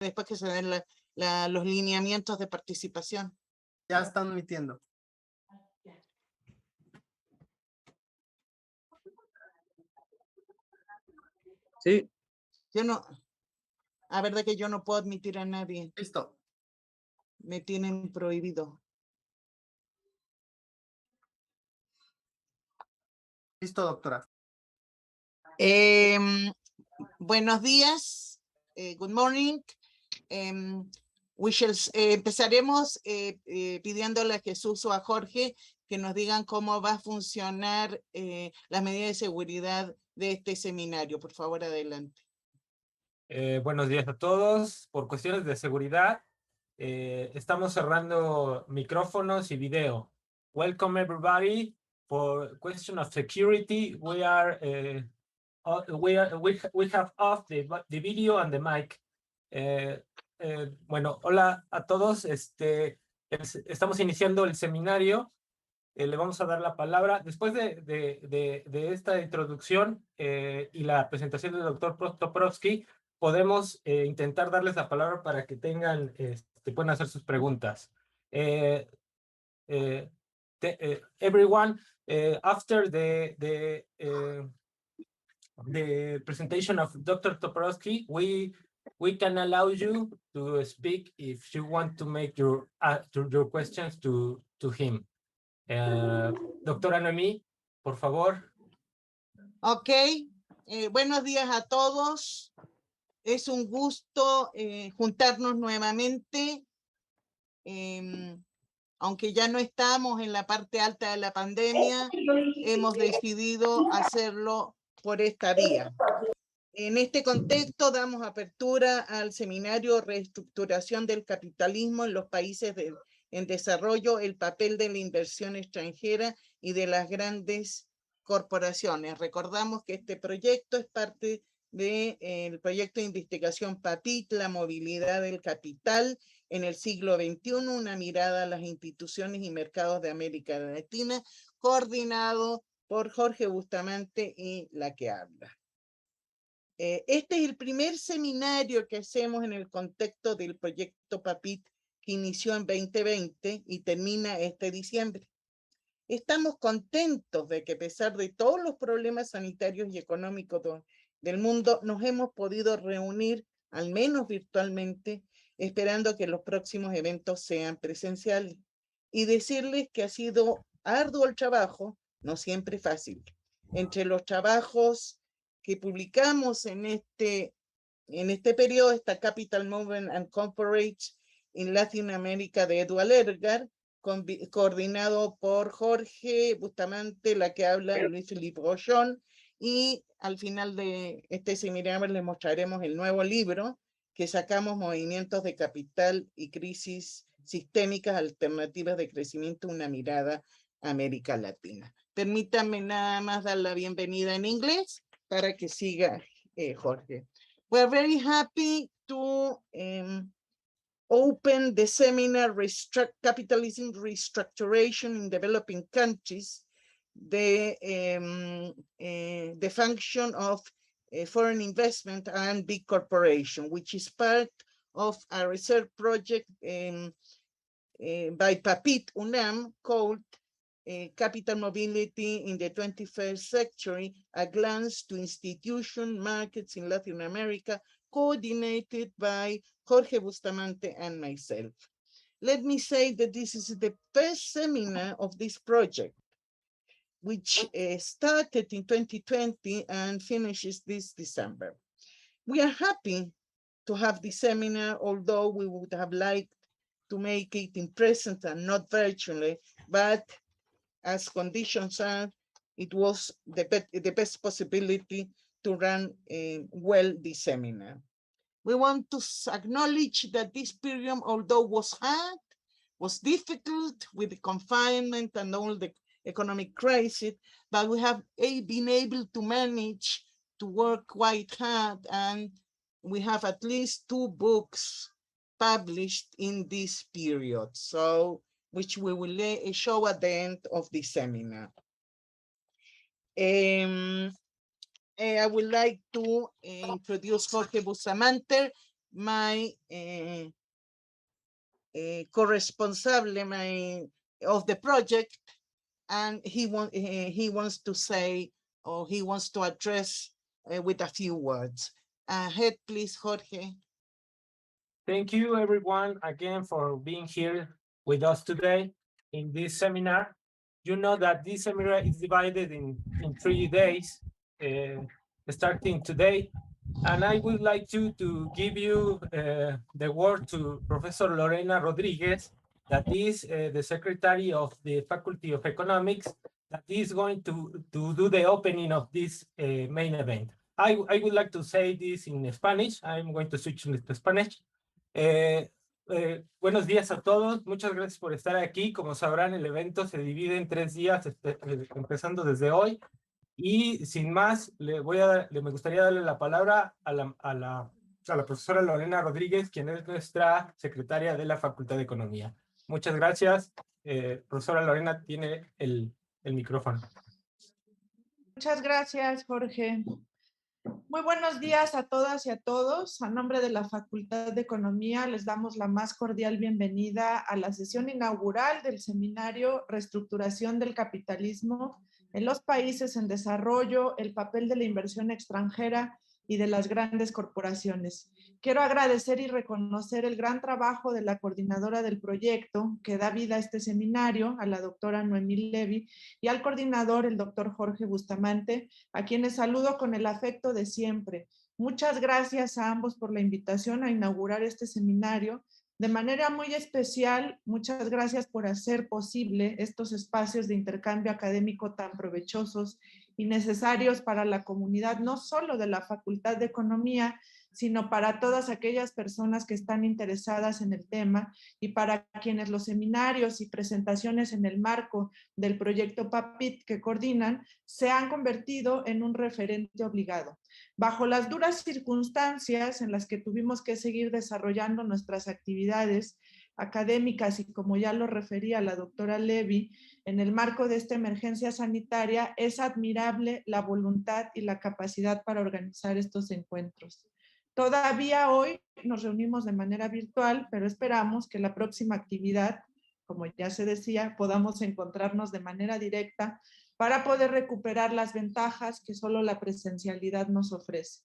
después que se den los lineamientos de participación. Ya están emitiendo. Sí. Yo no, a verdad que yo no puedo admitir a nadie. Listo. Me tienen prohibido. Listo, doctora. Buenos días. Good morning. Empezaremos pidiéndole a Jesús o a Jorge que nos digan cómo va a funcionar las medidas de seguridad de este seminario. Por favor, adelante. Buenos días a todos. Por cuestiones de seguridad, estamos cerrando micrófonos y video. Welcome everybody. For question of security, we have off the video and the mic. Bueno, hola a todos. Estamos iniciando el seminario. Le vamos a dar la palabra. Después de esta introducción y la presentación del doctor Toporowski, podemos intentar darles la palabra para que tengan, puedan hacer sus preguntas. Everyone, after the presentation of Dr. Toporowski, we can allow you to speak if you want to make your questions to him. Doctora Noemi, por favor. Ok, buenos días a todos. Es un gusto juntarnos nuevamente, aunque ya no estamos en la parte alta de la pandemia, hemos decidido hacerlo por esta vía. En este contexto damos apertura al seminario Reestructuración del Capitalismo en los países en desarrollo, el papel de la inversión extranjera y de las grandes corporaciones. Recordamos que este proyecto es parte del proyecto de investigación PAPIT, la movilidad del capital en el siglo XXI, una mirada a las instituciones y mercados de América Latina, coordinado por Jorge Bustamante y la que habla. Este es el primer seminario que hacemos en el contexto del proyecto PAPIT que inició en 2020 y termina este diciembre. Estamos contentos de que a pesar de todos los problemas sanitarios y económicos del mundo, nos hemos podido reunir, al menos virtualmente, esperando que los próximos eventos sean presenciales. Y decirles que ha sido arduo el trabajo, no siempre fácil. Entre los trabajos que publicamos en este periodo está Capital Movement and Conferencia en Latinoamérica de Edward Edgar, coordinado por Jorge Bustamante, la que habla Luis Felipe Rochón, y al final de este seminario les mostraremos el nuevo libro que sacamos, Movimientos de Capital y Crisis Sistémicas, Alternativas de Crecimiento, una mirada a América Latina. Permítanme nada más dar la bienvenida en inglés para que siga Jorge. We're very happy to open the seminar Capitalism Restructuration in Developing Countries, the function of foreign investment and big corporation, which is part of a research project by PAPIT UNAM called Capital Mobility in the 21st Century, a glance to institution markets in Latin America, coordinated by Jorge Bustamante and myself. Let me say that this is the first seminar of this project, which started in 2020 and finishes this December. We are happy to have this seminar, although we would have liked to make it in person and not virtually, but as conditions are, it was the best possibility to run well this seminar. We want to acknowledge that this period, although was hard, was difficult with the confinement and all the economic crisis, but we have been able to manage to work quite hard, and we have at least 2 books published in this period, so which we will show at the end of the seminar. I would like to introduce Jorge Bustamante, my corresponsable of the project, and he wants to say, or he wants to address with a few words. Ahead, please, Jorge. Thank you, everyone, again for being here with us today in this seminar. You know that this seminar is divided in 3 days, starting today. And I would like to give you the word to Professor Lorena Rodríguez, that is the Secretary of the Faculty of Economics, that is going to do the opening of this main event. I would like to say this in Spanish. I'm going to switch to Spanish. Buenos días a todos, muchas gracias por estar aquí. Como sabrán, el evento se divide en 3 días, empezando desde hoy. Y sin más, me gustaría darle la palabra a la profesora Lorena Rodríguez, quien es nuestra secretaria de la Facultad de Economía. Muchas gracias. Profesora Lorena tiene el micrófono. Muchas gracias, Jorge. Muy buenos días a todas y a todos. A nombre de la Facultad de Economía les damos la más cordial bienvenida a la sesión inaugural del Seminario Reestructuración del Capitalismo en los países en desarrollo, el papel de la inversión extranjera y de las grandes corporaciones. Quiero agradecer y reconocer el gran trabajo de la coordinadora del proyecto que da vida a este seminario, a la doctora Noemi Levy, y al coordinador, el doctor Jorge Bustamante, a quienes saludo con el afecto de siempre. Muchas gracias a ambos por la invitación a inaugurar este seminario. De manera muy especial, muchas gracias por hacer posible estos espacios de intercambio académico tan provechosos y necesarios para la comunidad, no solo de la Facultad de Economía, sino para todas aquellas personas que están interesadas en el tema y para quienes los seminarios y presentaciones en el marco del proyecto PAPIT que coordinan se han convertido en un referente obligado. Bajo las duras circunstancias en las que tuvimos que seguir desarrollando nuestras actividades académicas y como ya lo refería la doctora Levy, en el marco de esta emergencia sanitaria, es admirable la voluntad y la capacidad para organizar estos encuentros. Todavía hoy nos reunimos de manera virtual, pero esperamos que la próxima actividad, como ya se decía, podamos encontrarnos de manera directa para poder recuperar las ventajas que solo la presencialidad nos ofrece.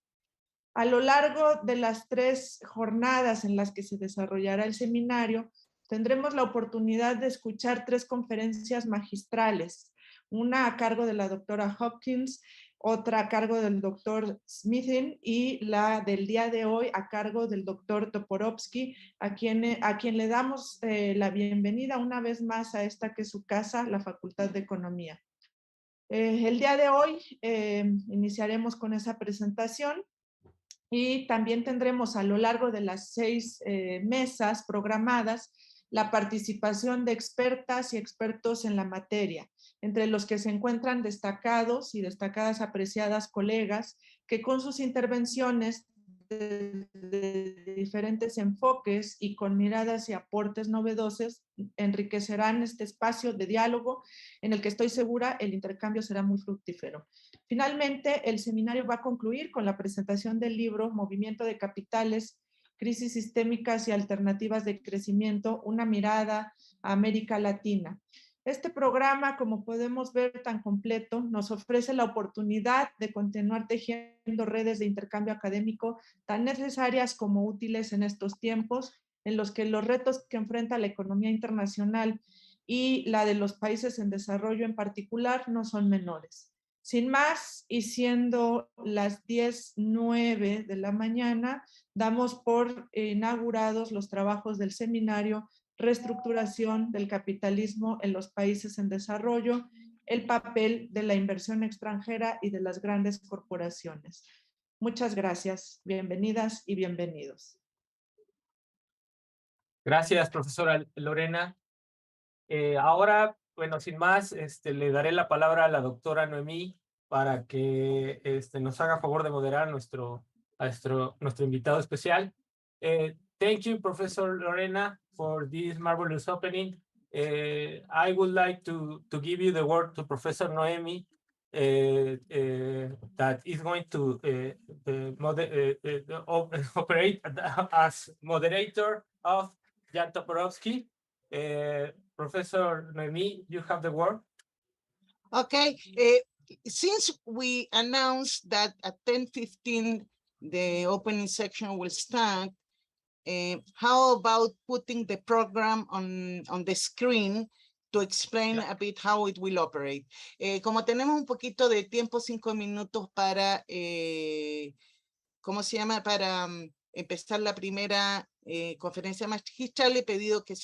A lo largo de las 3 jornadas en las que se desarrollará el seminario, tendremos la oportunidad de escuchar 3 conferencias magistrales, una a cargo de la doctora Hopkins, otra a cargo del doctor Smithin y la del día de hoy a cargo del doctor Toporowski, a quien le damos la bienvenida una vez más a esta que es su casa, la Facultad de Economía. El día de hoy iniciaremos con esa presentación y también tendremos a lo largo de las 6 mesas programadas la participación de expertas y expertos en la materia, entre los que se encuentran destacados y destacadas apreciadas colegas que con sus intervenciones de diferentes enfoques y con miradas y aportes novedosos enriquecerán este espacio de diálogo en el que estoy segura el intercambio será muy fructífero. Finalmente, el seminario va a concluir con la presentación del libro Movimiento de Capitales, Crisis Sistémicas y Alternativas de Crecimiento, una mirada a América Latina. Este programa, como podemos ver tan completo, nos ofrece la oportunidad de continuar tejiendo redes de intercambio académico tan necesarias como útiles en estos tiempos, en los que los retos que enfrenta la economía internacional y la de los países en desarrollo en particular no son menores. Sin más, y siendo las 10:09 de la mañana, damos por inaugurados los trabajos del seminario Reestructuración del Capitalismo en los Países en Desarrollo, el papel de la inversión extranjera y de las grandes corporaciones. Muchas gracias, bienvenidas y bienvenidos. Gracias, profesora Lorena. Ahora, bueno, sin más, le daré la palabra a la doctora Noemi para que nos haga favor de moderar a nuestro invitado especial. Thank you, Professor Lorena, for this marvelous opening. I would like to give you the word to Professor Noemi that is going to operate as moderator of Jan Toporowski. Professor Noemi, you have the word. Okay, since we announced that at 10:15 the opening section will start, how about putting the program on the screen to explain a bit how it will operate? Como tenemos un poquito de tiempo, 5 minutos para, ¿cómo se llama? Para empezar la primera conferencia magistral, le he pedido que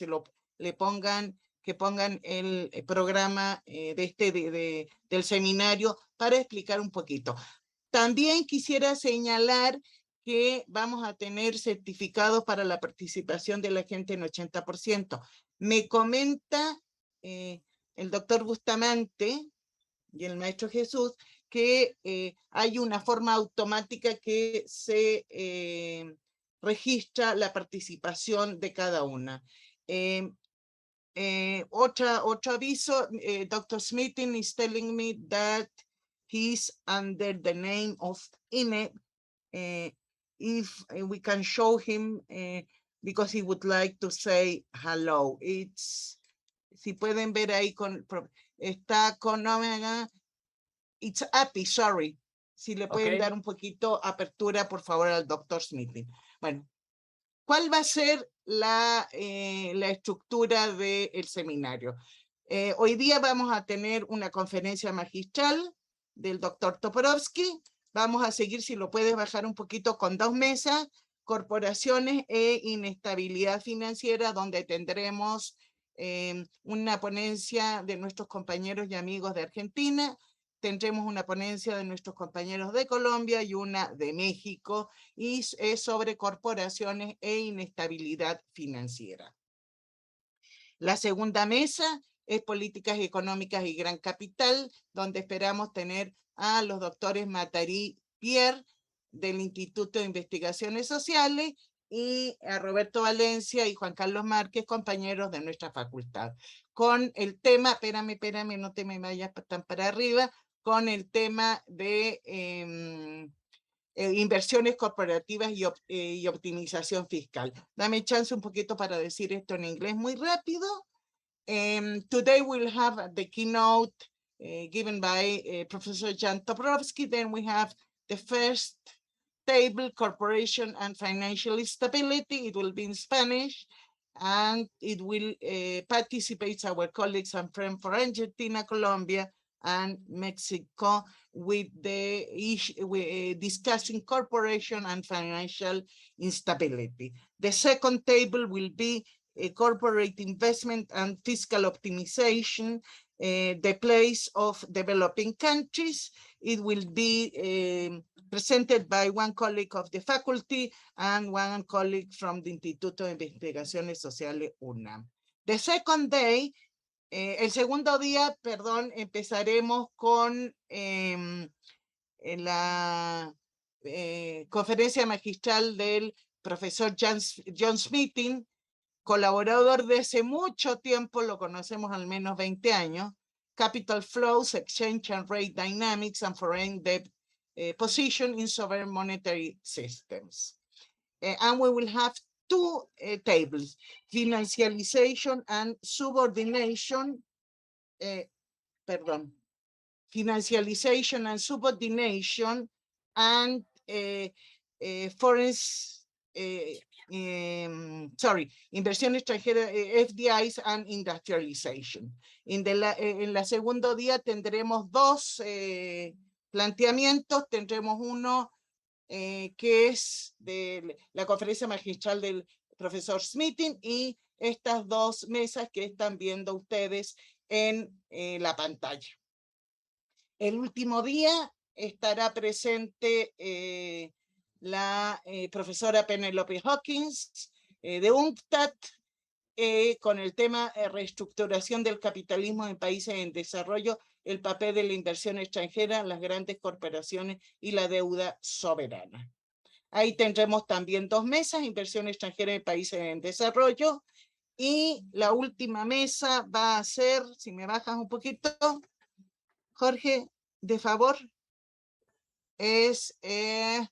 pongan el programa del seminario para explicar un poquito. También quisiera señalar que vamos a tener certificados para la participación de la gente en 80%. Me comenta el doctor Bustamante y el maestro Jesús que hay una forma automática que se registra la participación de cada una. Otro aviso, Dr. Smithin is telling me that he's under the name of INE. If we can show him, because he would like to say hello. Si pueden ver ahí, está con Omega. It's Happy, sorry. Si le pueden dar un poquito apertura, por favor, al Dr. Smithin. Bueno, ¿cuál va a ser la estructura del seminario? Hoy día vamos a tener una conferencia magistral del doctor Toporowski. Vamos a seguir, si lo puedes bajar un poquito, con 2 mesas, corporaciones e inestabilidad financiera, donde tendremos una ponencia de nuestros compañeros y amigos de Argentina, tendremos una ponencia de nuestros compañeros de Colombia y una de México, y es sobre corporaciones e inestabilidad financiera. La segunda mesa es políticas económicas y gran capital, donde esperamos tener a los doctores Matarí Pierre del Instituto de Investigaciones Sociales y a Roberto Valencia y Juan Carlos Márquez, compañeros de nuestra facultad. Con el tema, espérame, no te me vayas tan para arriba, con el tema de inversiones corporativas y optimización fiscal. Dame chance un poquito para decir esto en inglés muy rápido. Today we'll have the keynote given by Professor Jan Toporowski. Then we have the first table, Corporation and Financial Stability. It will be in Spanish, and it will participate our colleagues and friends for Argentina, Colombia, and Mexico with the discussing corporation and financial instability. The second table will be corporate investment and fiscal optimization, the place of developing countries. It will be presented by one colleague of the faculty and one colleague from the Instituto de Investigaciones Sociales UNAM. The second day, el segundo día, perdón, empezaremos con la conferencia magistral del profesor John Smithin, colaborador de hace mucho tiempo, lo conocemos al menos 20 años, Capital Flows, Exchange and Rate Dynamics, and Foreign Debt Position in Sovereign Monetary Systems. And we will have 2 tables, financialization and subordination, financialization and subordination, and inversión extranjera, FDIs and industrialization. En la segundo día tendremos 2 planteamientos, tendremos uno que es de la conferencia magistral del profesor Smithin y estas 2 mesas que están viendo ustedes en la pantalla. El último día estará presente la profesora Penelope Hawkins de UNCTAD con el tema Reestructuración del Capitalismo en Países en Desarrollo, el papel de la inversión extranjera, las grandes corporaciones y la deuda soberana. Ahí tendremos también 2 mesas, inversión extranjera en países en desarrollo, y la última mesa va a ser, si me bajas un poquito, Jorge, de favor, es el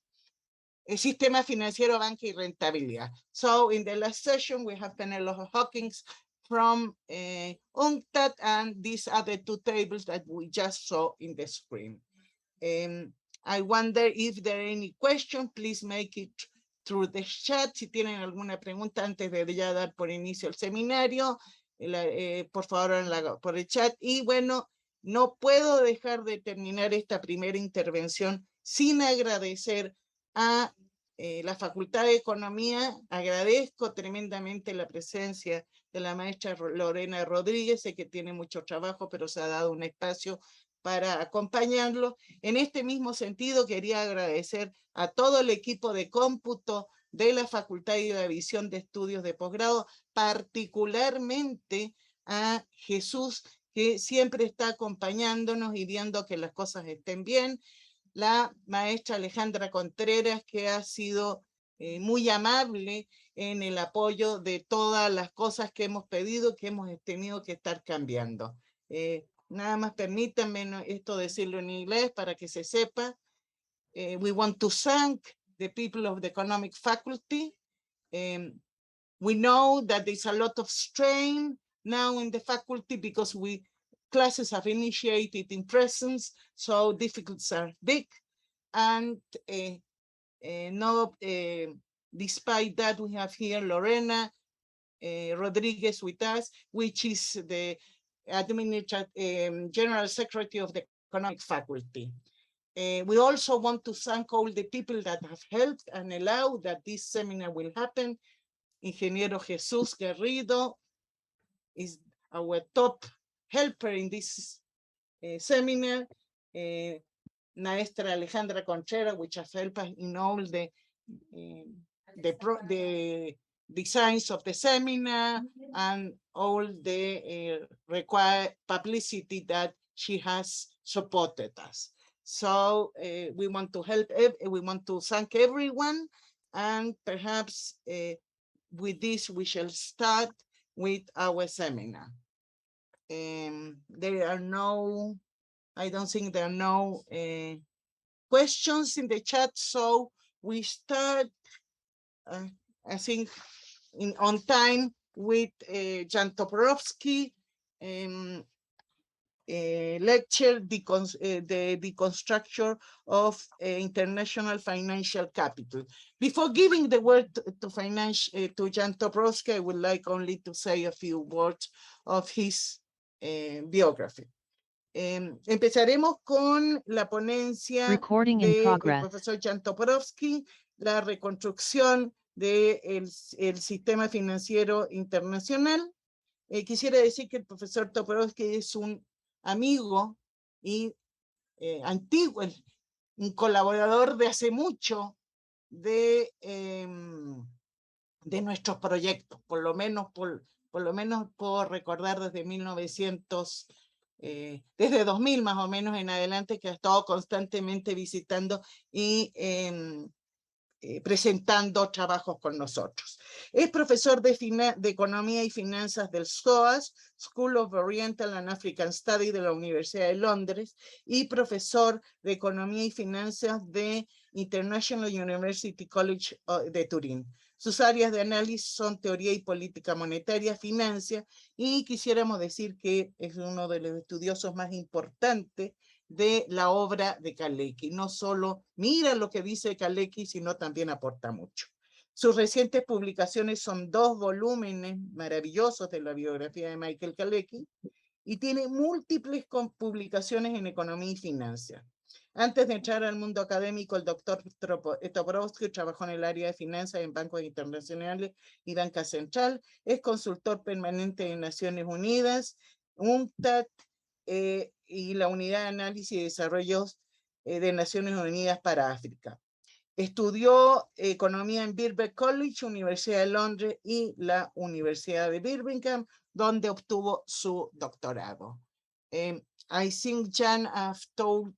sistema financiero, banca y rentabilidad. So in the last session, we have Penelope Hawkins from UNCTAD, and these are the two tables that we just saw in the screen. I wonder if there are any questions, please make it through the chat. Si tienen alguna pregunta antes de ya dar por inicio el seminario, por favor por el chat. Y bueno, no puedo dejar de terminar esta primera intervención sin agradecer a la Facultad de Economía. Agradezco tremendamente la presencia de la maestra Lorena Rodríguez, sé que tiene mucho trabajo, pero se ha dado un espacio para acompañarlo. En este mismo sentido, quería agradecer a todo el equipo de cómputo de la Facultad y de la División de Estudios de Posgrado, particularmente a Jesús, que siempre está acompañándonos y viendo que las cosas estén bien, la maestra Alejandra Contreras, que ha sido muy amable en el apoyo de todas las cosas que hemos pedido, que hemos tenido que estar cambiando. Nada más permítanme esto decirlo en inglés para que se sepa. We want to thank the people of the economic faculty. We know that there's a lot of strain now in the faculty because classes have initiated in presence, so difficulties are big. And despite that, we have here Lorena Rodríguez with us, which is the General Secretary of the Economic Faculty. We also want to thank all the people that have helped and allowed that this seminar will happen. Ingeniero Jesús Garrido is our top helper in this seminar. Maestra Alejandra Contreras, which has helped us in all the designs of the seminar and all the required publicity that she has supported us. So we want to thank everyone, and perhaps with this we shall start with our seminar. I don't think there are no questions in the chat, so we start, I think, on time with Jan Toporowski lecture, the deconstruction of international financial capital. Before giving the word to Jan Toporowski, I would like only to say a few words of his biography. Empezaremos con la ponencia del profesor Jan Toporowski, la reconstrucción del sistema financiero internacional. Quisiera decir que el profesor Toporowski es un amigo y antiguo, un colaborador de hace mucho de nuestros proyectos, por lo menos puedo recordar desde 1900, desde 2000 más o menos en adelante, que ha estado constantemente visitando y presentando trabajos con nosotros. Es profesor de Economía y Finanzas del SOAS, School of Oriental and African Studies de la Universidad de Londres, y profesor de Economía y Finanzas de International University College de Turín. Sus áreas de análisis son teoría y política monetaria, finanzas, y quisiéramos decir que es uno de los estudiosos más importantes de la obra de Kalecki. No solo mira lo que dice Kalecki, sino también aporta mucho. Sus recientes publicaciones son 2 volúmenes maravillosos de la biografía de Michael Kalecki y tiene múltiples publicaciones en economía y finanzas. Antes de entrar al mundo académico, el doctor Toporowski trabajó en el área de finanzas en bancos internacionales y banca central. Es consultor permanente de Naciones Unidas, UNCTAD, y la Unidad de Análisis y Desarrollo de Naciones Unidas para África. Estudió Economía en Birkbeck College, Universidad de Londres y la Universidad de Birmingham, donde obtuvo su doctorado. I think, Jan, I've told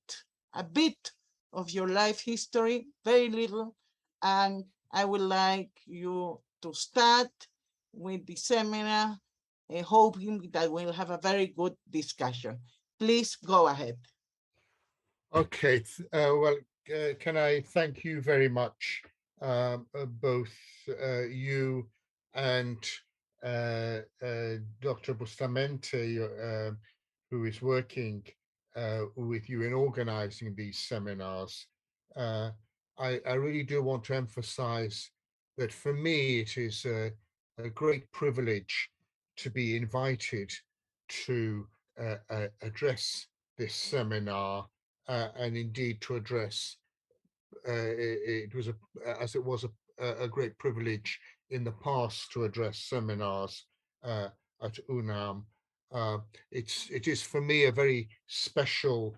a bit of your life history, very little, and I would like you to start with the seminar, hoping that we'll have a very good discussion. Please go ahead. Okay, well, can I thank you very much, both you and Dr. Bustamante, who is working with you in organizing these seminars. I really do want to emphasize that for me, it is a great privilege to be invited to address this seminar and indeed to address it was as it was a great privilege in the past to address seminars at UNAM. It is for me a very special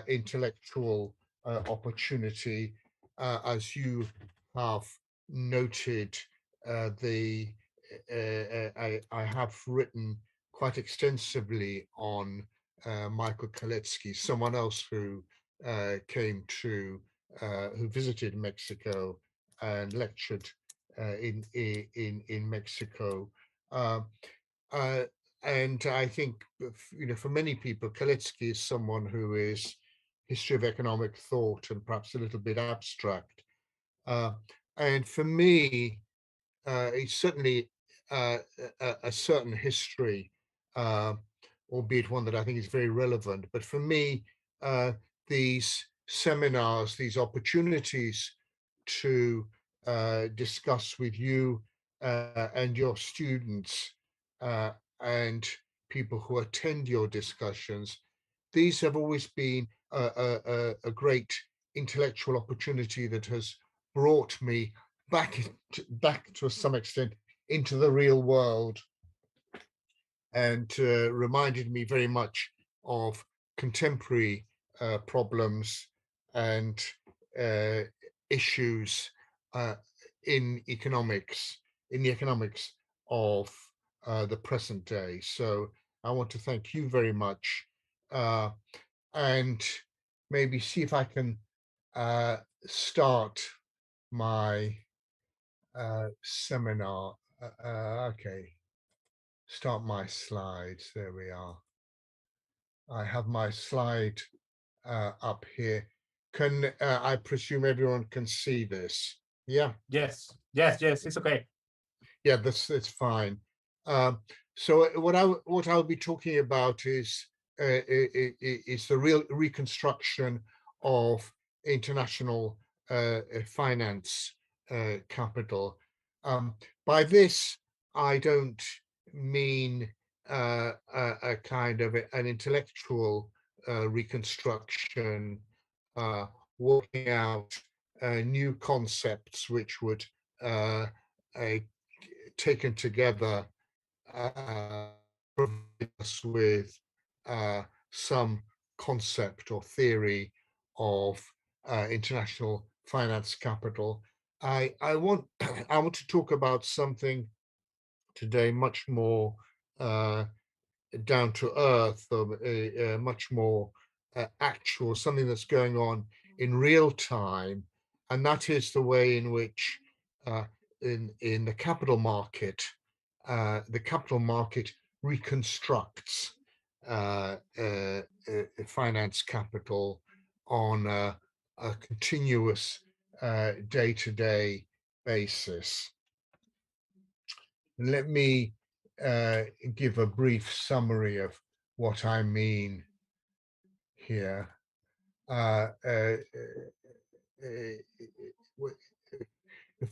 intellectual opportunity, as you have noted. I have written quite extensively on Michael Kalecki, someone else who who visited Mexico and lectured in Mexico. And I think, for many people, Kalecki is someone who is history of economic thought and perhaps a little bit abstract. And for me, it's certainly a certain history, albeit one that I think is very relevant. But for me, these seminars, these opportunities to discuss with you and your students and people who attend your discussions, these have always been a great intellectual opportunity that has brought me back to some extent into the real world and reminded me very much of contemporary problems and issues in the economics of the present day. So I want to thank you very much, and maybe see if I can start my seminar. Okay, start my slides. There we are. I have my slide up here. Can I presume everyone can see this? Yeah. Yes, it's okay. Yeah, that's fine. So what I'll be talking about is the real reconstruction of international finance capital. By this, I don't mean a kind of an intellectual reconstruction, working out new concepts which would taken together provide us with some concept or theory of international finance capital. I want to talk about something today much more down to earth, or much more actual, something that's going on in real time, and that is the way in which in the capital market reconstructs finance capital on a continuous day-to-day basis. Let me give a brief summary of what I mean here.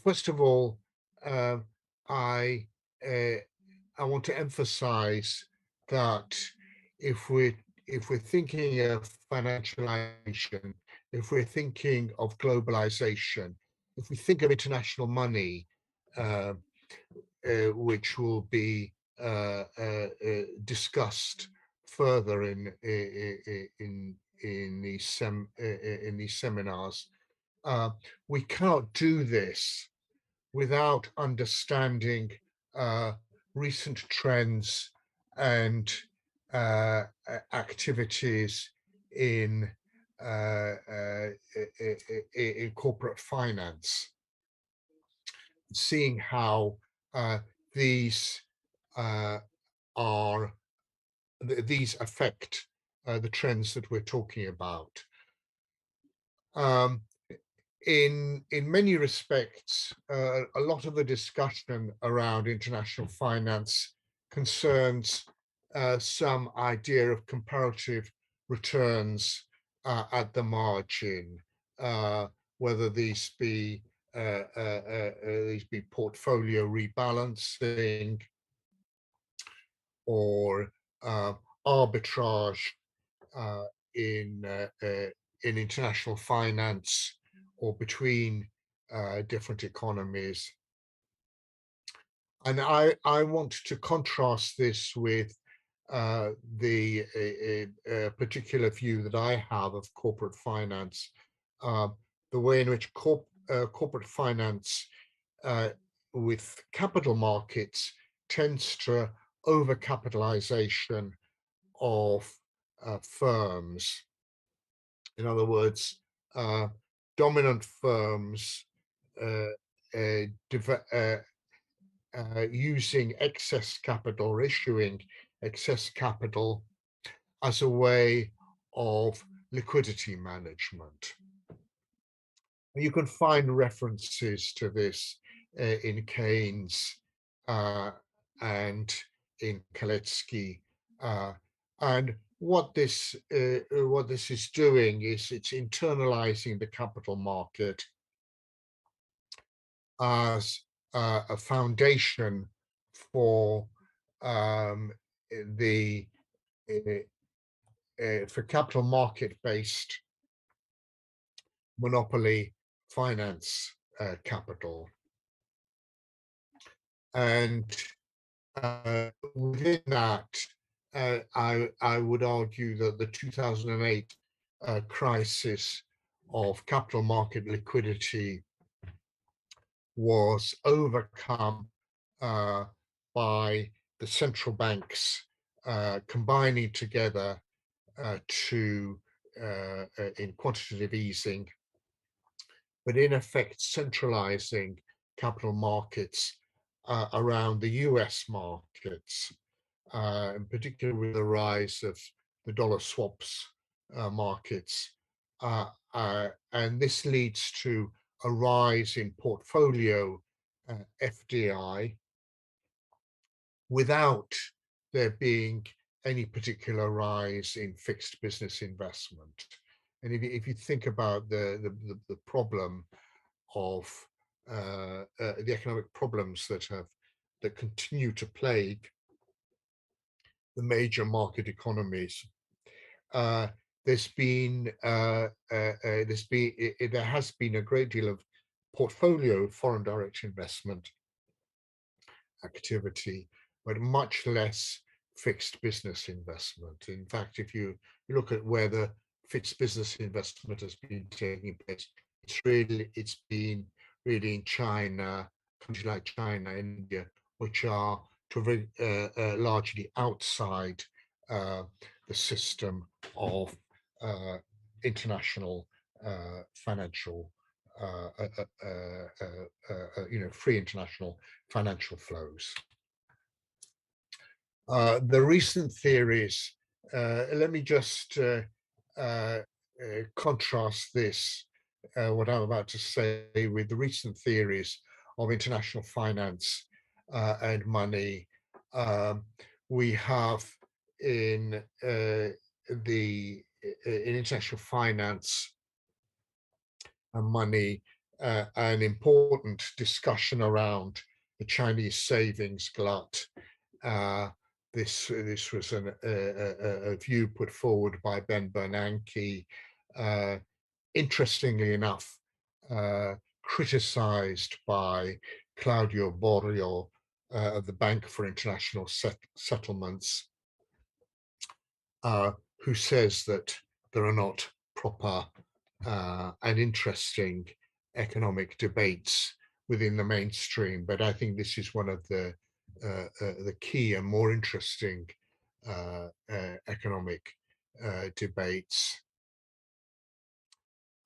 First of all, I want to emphasize that if we're thinking of financialization, if we're thinking of globalization, if we think of international money, which will be discussed further in these seminars, we cannot do this without understanding recent trends and activities in corporate finance, seeing how these affect the trends that we're talking about. In many respects, a lot of the discussion around international finance concerns some idea of comparative returns at the margin, whether these be portfolio rebalancing or arbitrage in international finance or between different economies. And I want to contrast this with the particular view that I have of corporate finance, the way in which corporate finance with capital markets tends to overcapitalization of firms. In other words, dominant firms using excess capital or issuing excess capital as a way of liquidity management. You can find references to this in Keynes and in Kaletsky, and what this is doing is it's internalizing the capital market as a foundation for for capital market-based monopoly finance capital, and within that, I would argue that the 2008 crisis of capital market liquidity was overcome by the central banks combining together in quantitative easing, but in effect centralizing capital markets around the US markets, in particular with the rise of the dollar swaps markets. And this leads to a rise in portfolio FDI without there being any particular rise in fixed business investment. And if you think about the problem of the economic problems that continue to plague the major market economies, there has been a great deal of portfolio foreign direct investment activity, but much less fixed business investment. In fact, if you look at where the fixed business investment has been taking place, it's been really in China, countries like China and India, which are largely outside the system of international financial, free international financial flows. The recent theories, let me just contrast this, what I'm about to say, with the recent theories of international finance and money. We have in international finance and money an important discussion around the Chinese savings glut. This was a view put forward by Ben Bernanke, interestingly enough, criticized by Claudio Borio of the Bank for International Settlements, who says that there are not proper and interesting economic debates within the mainstream. But I think this is one of the key and more interesting economic debates.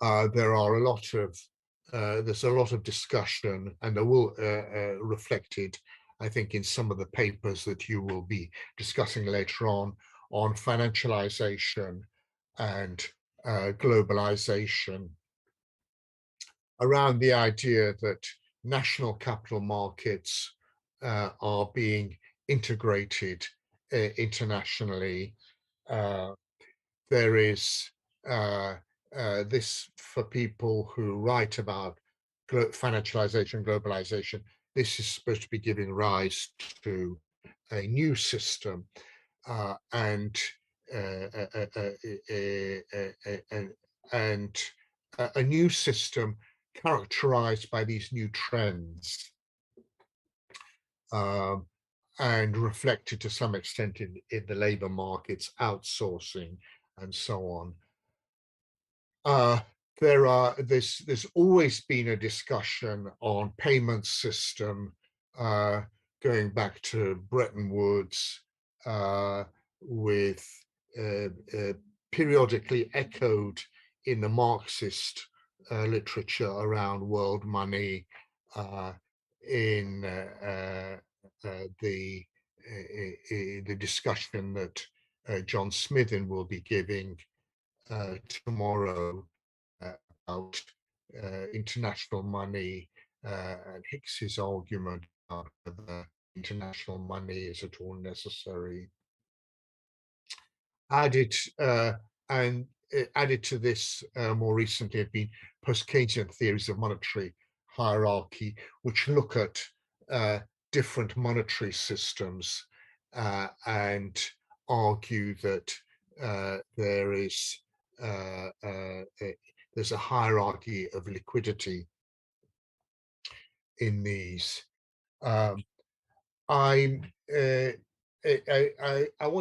There are a lot of there's a lot of discussion, and there will reflected, I think, in some of the papers that you will be discussing later on financialization and globalization around the idea that national capital markets are being integrated internationally. There is this, for people who write about financialization, globalization, this is supposed to be giving rise to a new system and a new system characterized by these new trends and reflected to some extent in the labor markets, outsourcing and so on. There's always been a discussion on payment system going back to Bretton Woods, with periodically echoed in the Marxist literature around world money, in the discussion that John Smithin will be giving tomorrow about international money, and Hicks's argument about whether international money is at all necessary. Added to this more recently have been post-Keynesian theories of monetary hierarchy, which look at different monetary systems and argue that there's a hierarchy of liquidity in these. I want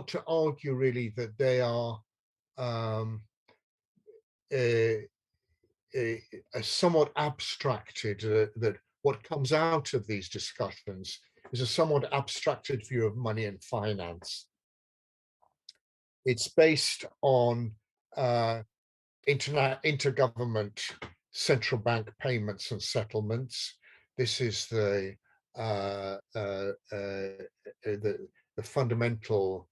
to argue really that they are somewhat abstracted, that what comes out of these discussions is a somewhat abstracted view of money and finance. It's based on intergovernment central bank payments and settlements. This is the fundamental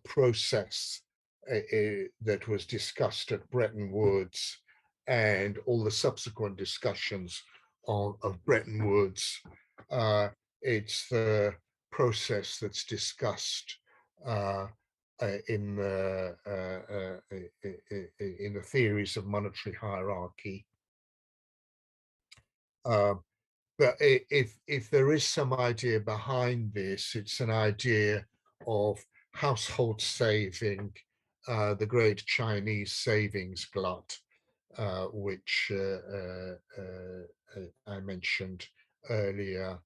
process that was discussed at Bretton Woods, and all the subsequent discussions of Bretton Woods. It's the process that's discussed in the theories of monetary hierarchy. But if there is some idea behind this, it's an idea of household saving, the great Chinese savings glut, which I mentioned earlier.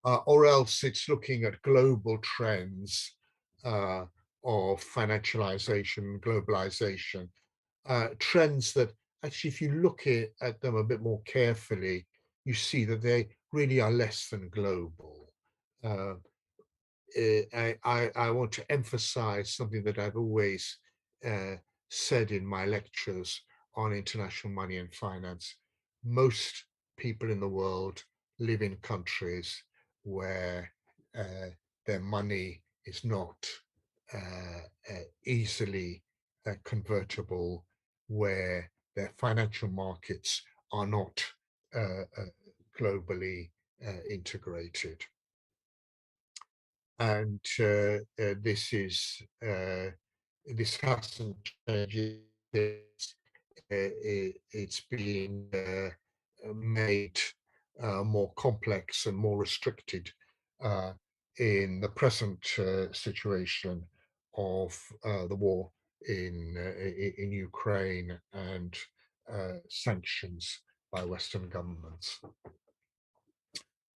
Or else it's looking at global trends of financialization, globalization, trends that actually, if you look at them a bit more carefully, you see that they really are less than global. I want to emphasize something that I've always said in my lectures on international money and finance. Most people in the world live in countries where their money is not easily convertible, where their financial markets are not globally integrated. And this hasn't changed. It's being made more complex and more restricted in the present situation of the war in Ukraine and sanctions by Western governments.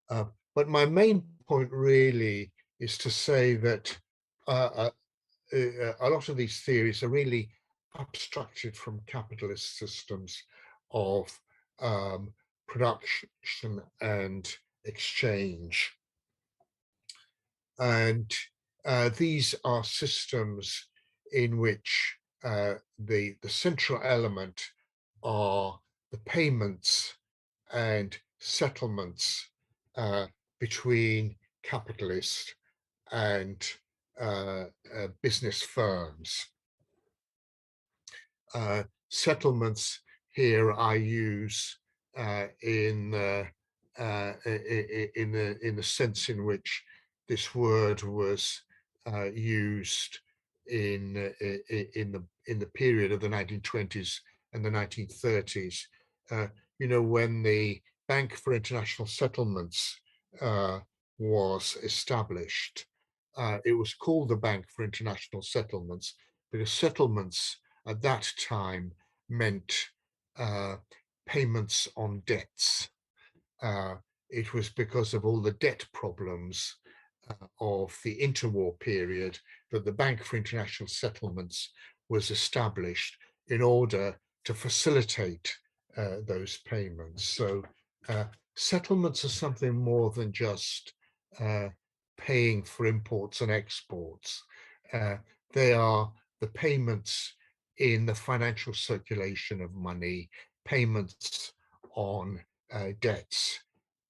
But my main point really is to say that a lot of these theories are really abstracted from capitalist systems of production and exchange. And these are systems in which the central element are the payments and settlements between capitalists and business firms. Settlements here I use in the sense in which this word was used in the period of the 1920s and the 1930s. You know, when the Bank for International Settlements was established, it was called the Bank for International Settlements because settlements at that time meant payments on debts. It was because of all the debt problems of the interwar period that the Bank for International Settlements was established in order to facilitate those payments. So settlements are something more than just paying for imports and exports. They are the payments in the financial circulation of money, payments on debts,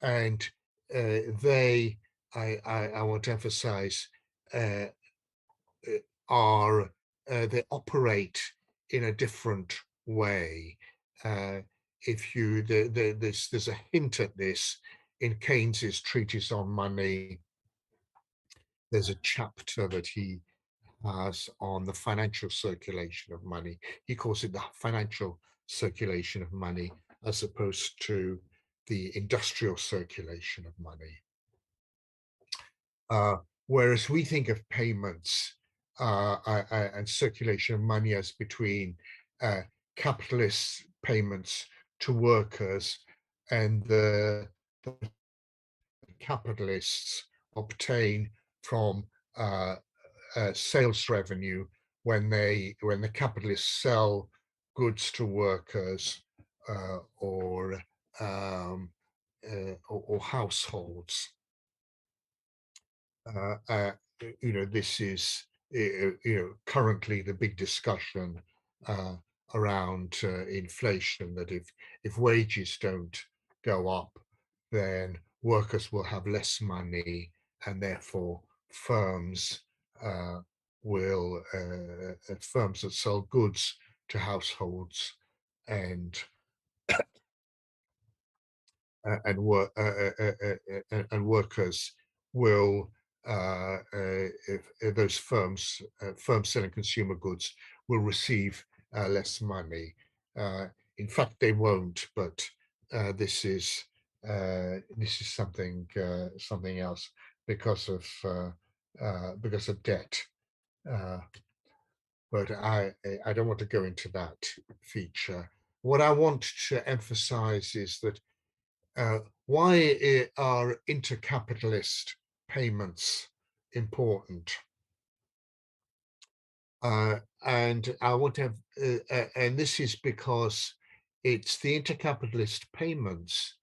and they, I want to emphasize, they operate in a different way. If you, there's a hint at this in Keynes's treatise on money. There's a chapter that he has on the financial circulation of money. He calls it the financial circulation of money as opposed to the industrial circulation of money. Whereas we think of payments and circulation of money as between capitalist payments to workers and the capitalists obtain from sales revenue when the capitalists sell goods to workers or households. You know, this is currently the big discussion around inflation, that if wages don't go up, then workers will have less money, and therefore firms firms that sell goods to households and workers will, if those firms selling consumer goods will receive less money. In fact, they won't, but this is something else because of debt. But I don't want to go into that feature. What I want to emphasize is that why are intercapitalist payments important? And I want to have, and this is because it's the intercapitalist payments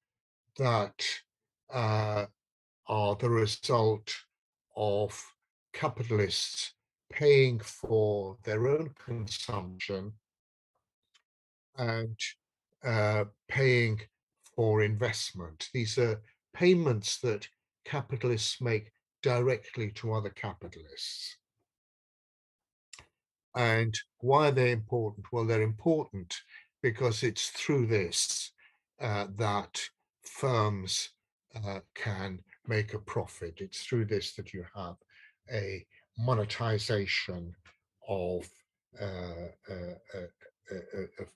that are the result of capitalists paying for their own consumption and paying for investment. These are payments that capitalists make directly to other capitalists. And why are they important? Well, they're important because it's through this that firms can make a profit. It's through this that you have a monetization of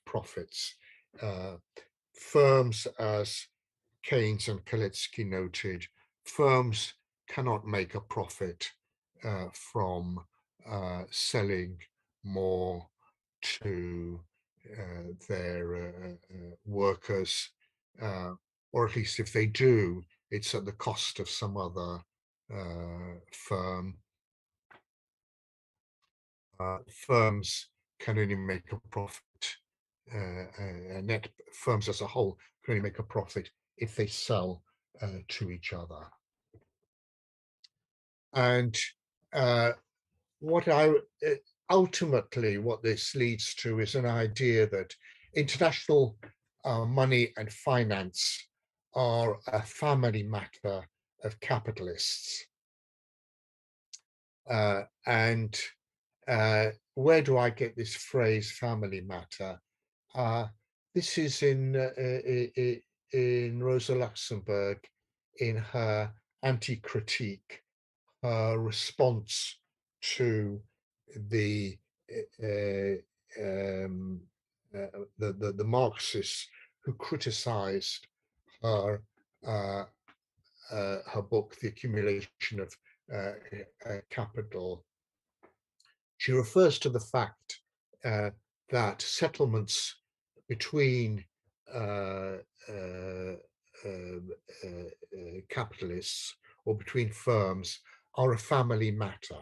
profits. Firms, as Keynes and Kaletsky noted, firms cannot make a profit from selling more to their workers, or at least if they do, it's at the cost of some other firm. Firms can only make a profit, net firms as a whole can only make a profit if they sell to each other. And ultimately what this leads to is an idea that international money and finance are a family matter of capitalists. And where do I get this phrase family matter? this is in Rosa Luxemburg in her anti-critique, her response to the Marxists who criticized her her book, The Accumulation of Capital. She refers to the fact that settlements between capitalists or between firms are a family matter.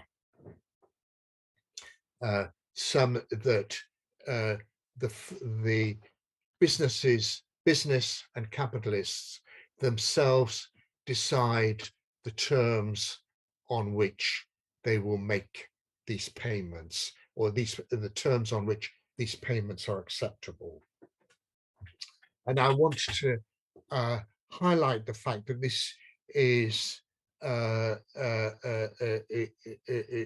Some that the business and capitalists themselves decide the terms on which they will make these payments, or the terms on which these payments are acceptable. And I want to highlight the fact that this is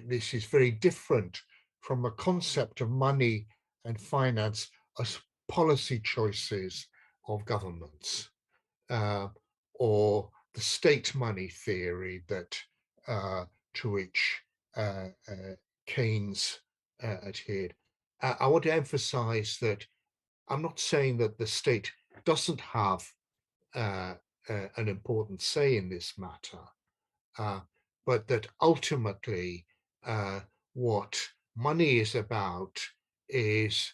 this is very different from a concept of money and finance as policy choices of governments, or the state money theory that to which Keynes adhered. I want to emphasize that I'm not saying that the state doesn't have an important say in this matter, but that ultimately what money is about is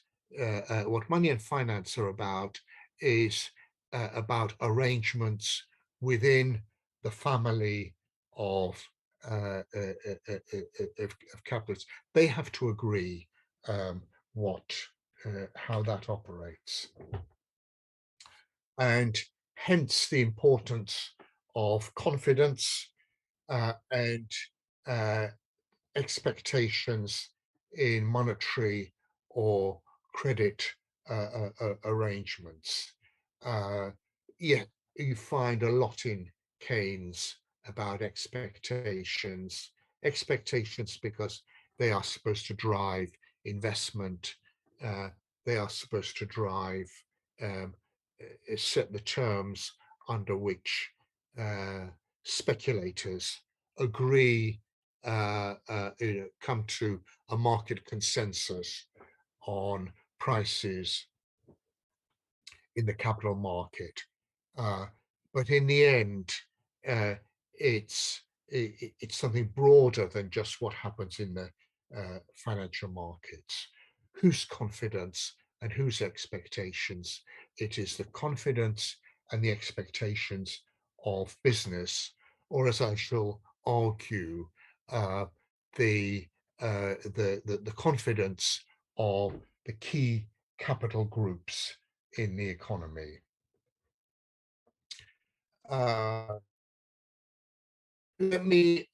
what money and finance are about is about arrangements within the family of capitalists. They have to agree how that operates, and hence the importance of confidence and expectations in monetary or credit arrangements. Yeah, you find a lot in Keynes about expectations because they are supposed to drive investment, they are supposed to drive set the terms under which speculators agree, come to a market consensus on prices in the capital market. But in the end, it's something broader than just what happens in the financial markets. Whose confidence and whose expectations? It is the confidence and the expectations of business, or as I shall argue, the confidence of the key capital groups in the economy. Let me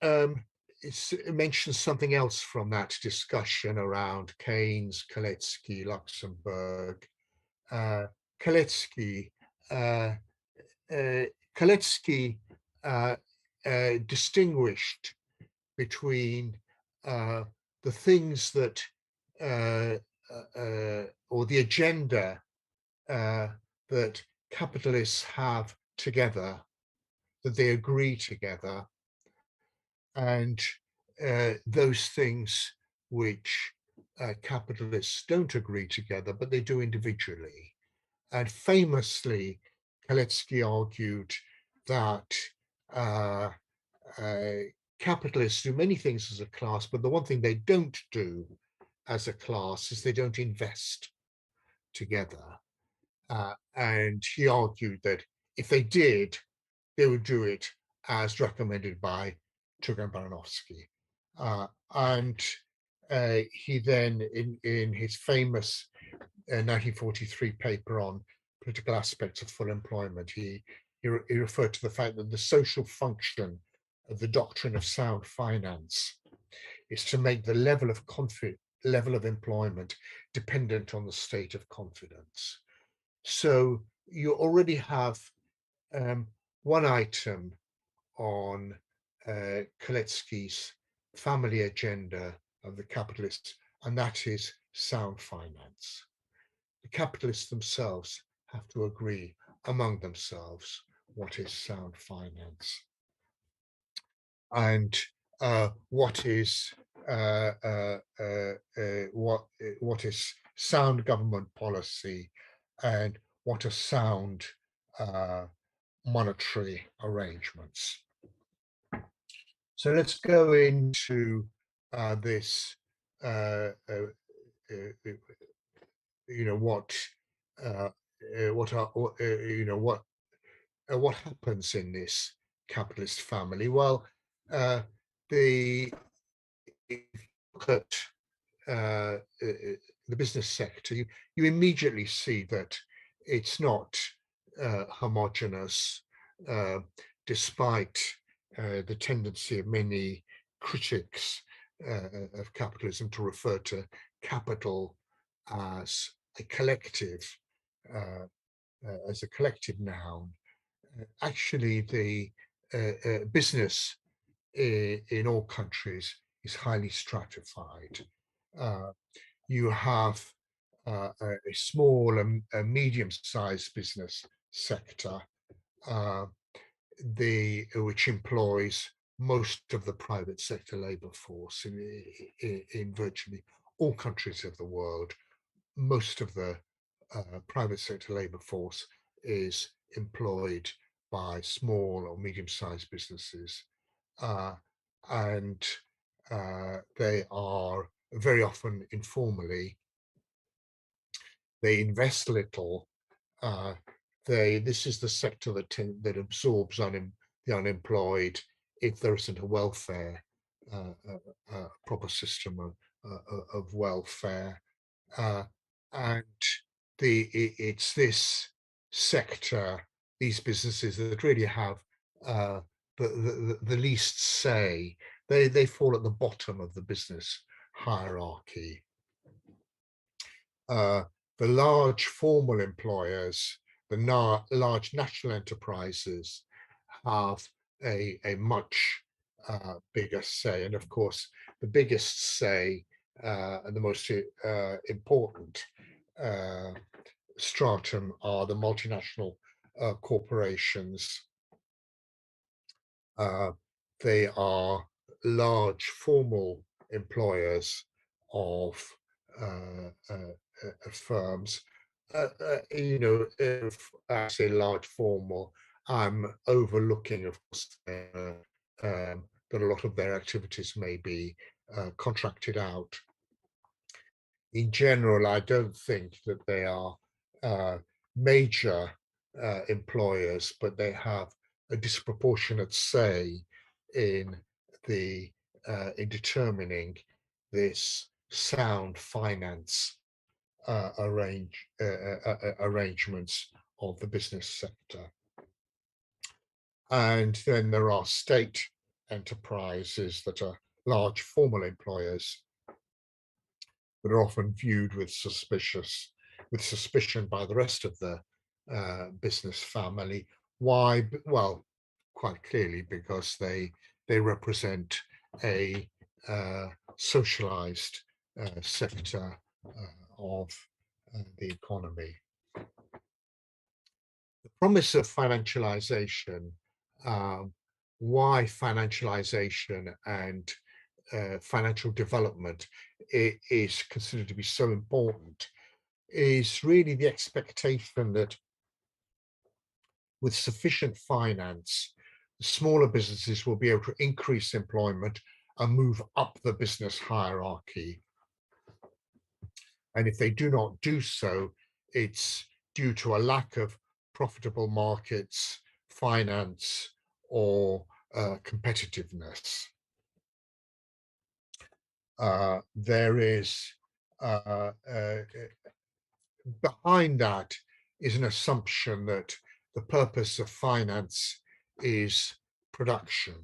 mention something else from that discussion around Keynes, Kalecki, Luxemburg. Kalecki distinguished between the things that or the agenda that capitalists have together, that they agree together, and those things which capitalists don't agree together, but they do individually. And famously, Kalecki argued that capitalists do many things as a class, but the one thing they don't do as a class is they don't invest together. And he argued that if they did, they would do it as recommended by Tugan Baranowski. And he then, in his famous 1943 paper on political aspects of full employment, he referred to the fact that the social function of the doctrine of sound finance is to make the level of employment dependent on the state of confidence. So you already have one item on Kalecki's family agenda of the capitalists, and that is sound finance. The capitalists themselves have to agree among themselves what is sound finance and what is what is sound government policy and what are sound monetary arrangements. So let's go into this. What happens in this capitalist family? Well, if you look at the business sector, you immediately see that it's not homogeneous, despite the tendency of many critics of capitalism to refer to capital as a collective, noun. Actually, the business in all countries is highly stratified. You have a small and a medium-sized business sector, which employs most of the private sector labor force in virtually all countries of the world. Most of the private sector labor force is employed by small or medium-sized businesses, and they are very often informally. They invest little. This is the sector that absorbs the unemployed if there isn't a welfare, proper system of welfare, and it's this sector, these businesses that really have the least say. They fall at the bottom of the business hierarchy. The large formal employers, the large national enterprises, have a much bigger say. And of course, the biggest say and the most important stratum are the multinational corporations. They are large formal employers of firms. If I say large formal, I'm overlooking, of course, that a lot of their activities may be contracted out. In general, I don't think that they are major employers, but they have a disproportionate say in determining this sound finance arrangements of the business sector. And then there are state enterprises that are large formal employers that are often viewed with suspicion by the rest of the business family. Why? Well, quite clearly because they represent a socialized sector of the economy. The promise of financialization, why financialization and financial development is considered to be so important, is really the expectation that with sufficient finance, smaller businesses will be able to increase employment and move up the business hierarchy. And if they do not do so, it's due to a lack of profitable markets, finance, or competitiveness. There is behind that is an assumption that the purpose of finance is production.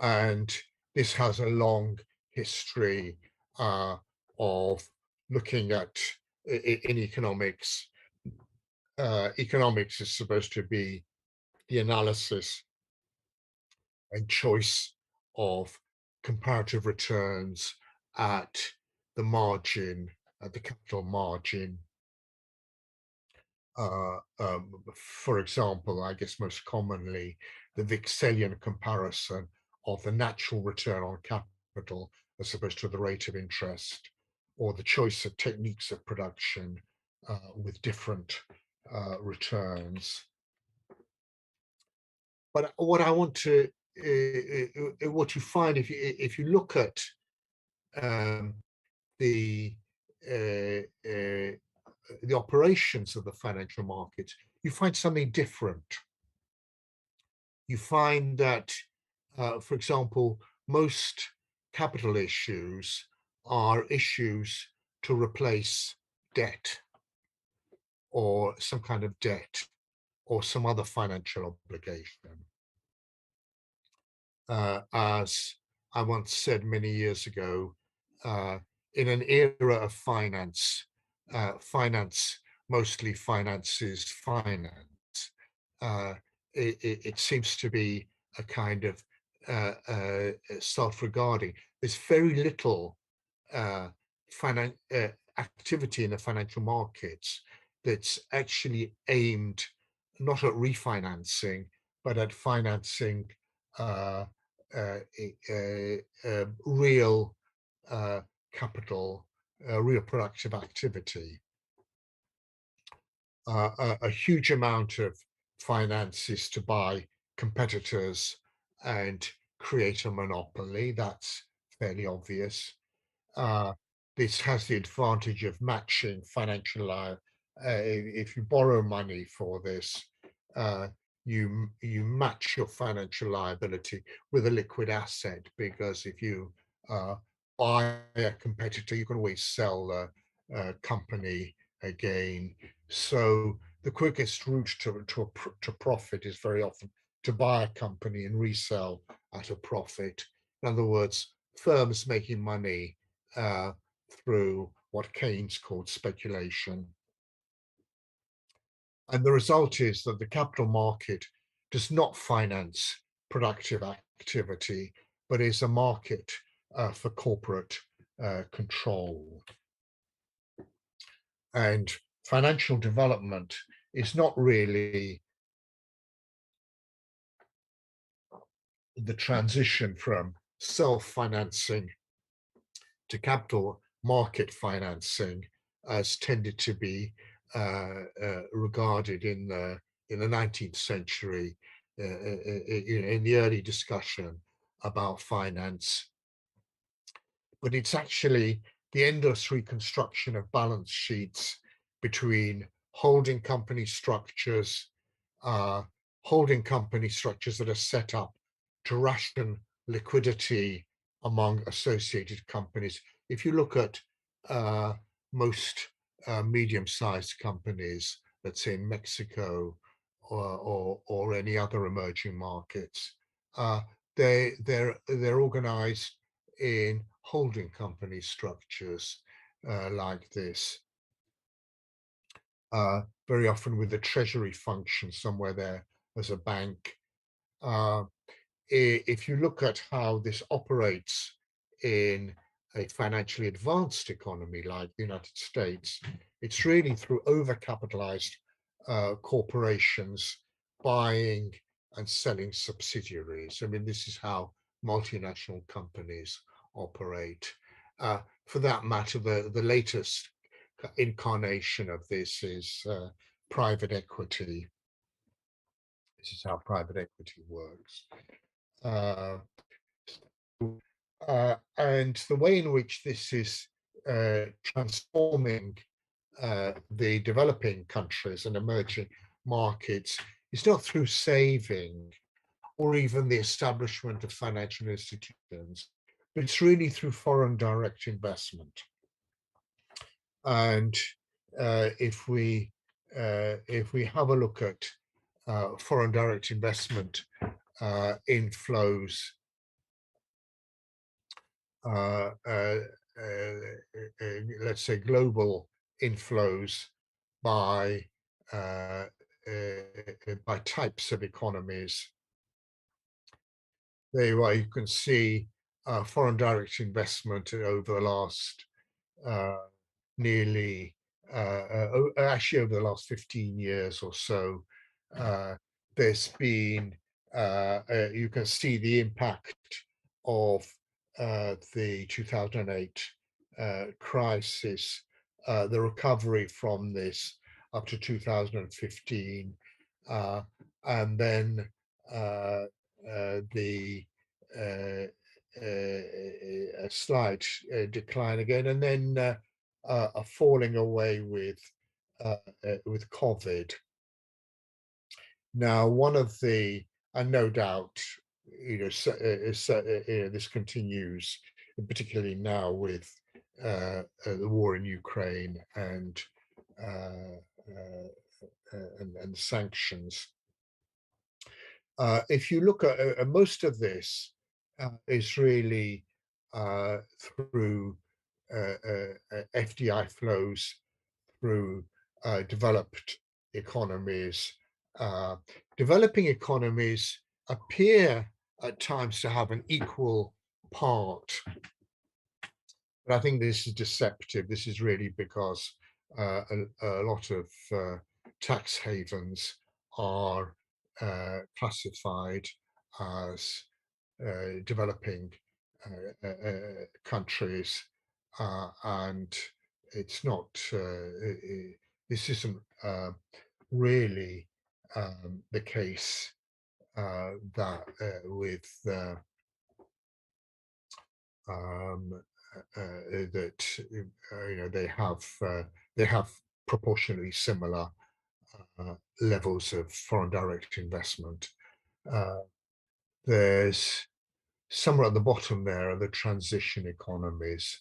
And this has a long history of looking at, in economics. Economics is supposed to be the analysis and choice of comparative returns at the margin, at the capital margin, For example, I guess most commonly, the Vixelian comparison of the natural return on capital as opposed to the rate of interest, or the choice of techniques of production with different returns. But what I want to, what you find if you look at the operations of the financial markets, you find something different. You find that, for example, most capital issues are issues to replace debt or some kind of debt or some other financial obligation. As I once said many years ago, in an era of finance, finance mostly finances finance. It seems to be a kind of self-regarding. There's very little activity in the financial markets that's actually aimed not at refinancing, but at financing real capital, real productive activity. A huge amount of finance is to buy competitors and create a monopoly. That's fairly obvious. This has the advantage of matching financial liability. If you borrow money for this, you match your financial liability with a liquid asset, because if you buy a competitor, you can always sell the company again. So the quickest route to profit is very often to buy a company and resell at a profit. In other words, firms making money through what Keynes called speculation. And the result is that the capital market does not finance productive activity, but is a market for corporate control. And financial development is not really the transition from self-financing to capital market financing as tended to be regarded in the 19th century, in the early discussion about finance. But it's actually the endless reconstruction of balance sheets between holding company structures that are set up to ration liquidity among associated companies. If you look at most medium-sized companies, let's say in Mexico or any other emerging markets, they're organized in holding company structures like this, very often with a treasury function somewhere there as a bank. If you look at how this operates in a financially advanced economy like the United States, it's really through overcapitalized corporations buying and selling subsidiaries. I mean, this is how multinational companies operate. For that matter, the latest incarnation of this is private equity. This is how private equity works. And the way in which this is transforming the developing countries and emerging markets is not through saving or even the establishment of financial institutions, but it's really through foreign direct investment. And if we have a look at foreign direct investment inflows, let's say global inflows by types of economies, there you can see foreign direct investment over the last nearly actually over the last 15 years or so, there's been, you can see the impact of the 2008 crisis, the recovery from this up to 2015, and then a slight decline again, and then a falling away with COVID. Now, one of the, and no doubt, this continues, particularly now with the war in Ukraine and sanctions. If you look at most of this is really through FDI flows through developed economies. Developing economies appear at times to have an equal part, but I think this is deceptive. This is really because a lot of tax havens are classified as developing countries, and it's not, this isn't really the case that with that they have proportionally similar levels of foreign direct investment. There's somewhere at the bottom there are the transition economies.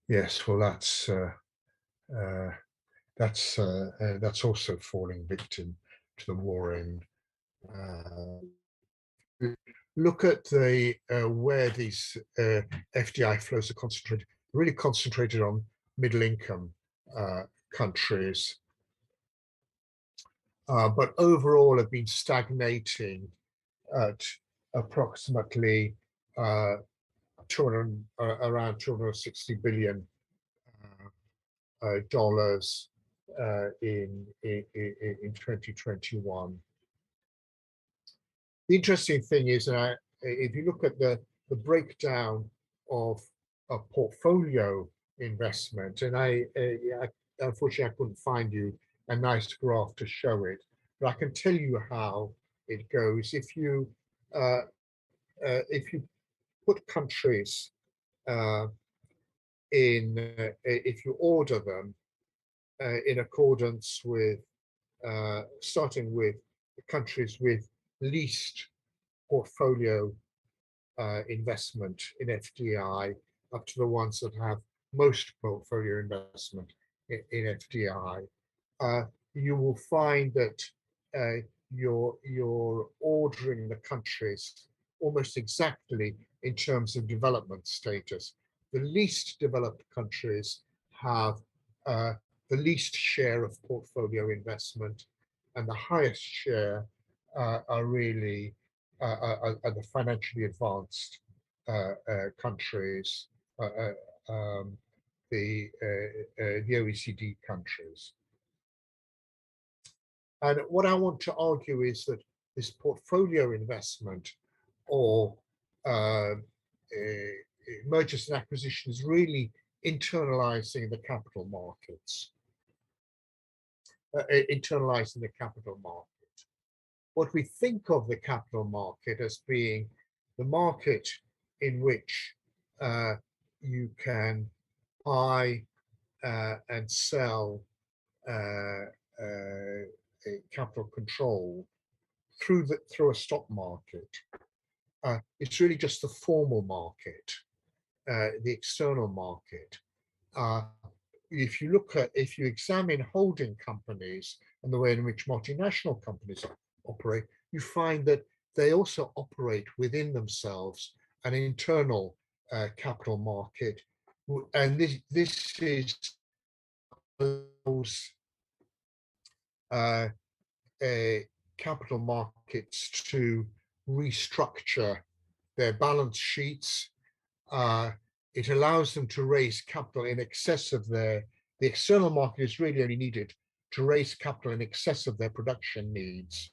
Yes, well, that's also falling victim to the war in. Look at the where these FDI flows are concentrated. Really concentrated on middle income countries, but overall have been stagnating at approximately around 260 billion dollars in 2021. The interesting thing is that if you look at the breakdown of a portfolio investment, and I unfortunately I couldn't find you a nice graph to show it, but I can tell you how it goes. If you put countries if you order them in accordance with starting with the countries with least portfolio investment in FDI up to the ones that have most portfolio investment in FDI, you will find that you're ordering the countries almost exactly in terms of development status. The least developed countries have the least share of portfolio investment, and the highest share are really the financially advanced countries, the OECD countries. And what I want to argue is that this portfolio investment or mergers and acquisitions really internalizing the capital markets. Internalizing the capital market. What we think of the capital market as being the market in which you can buy and sell capital control through a stock market. It's really just the formal market, the external market. If you examine holding companies and the way in which multinational companies operate, you find that they also operate within themselves an internal capital market, and this is allows capital markets to restructure their balance sheets. It allows them to raise capital in excess of their the external market is really only needed to raise capital in excess of their production needs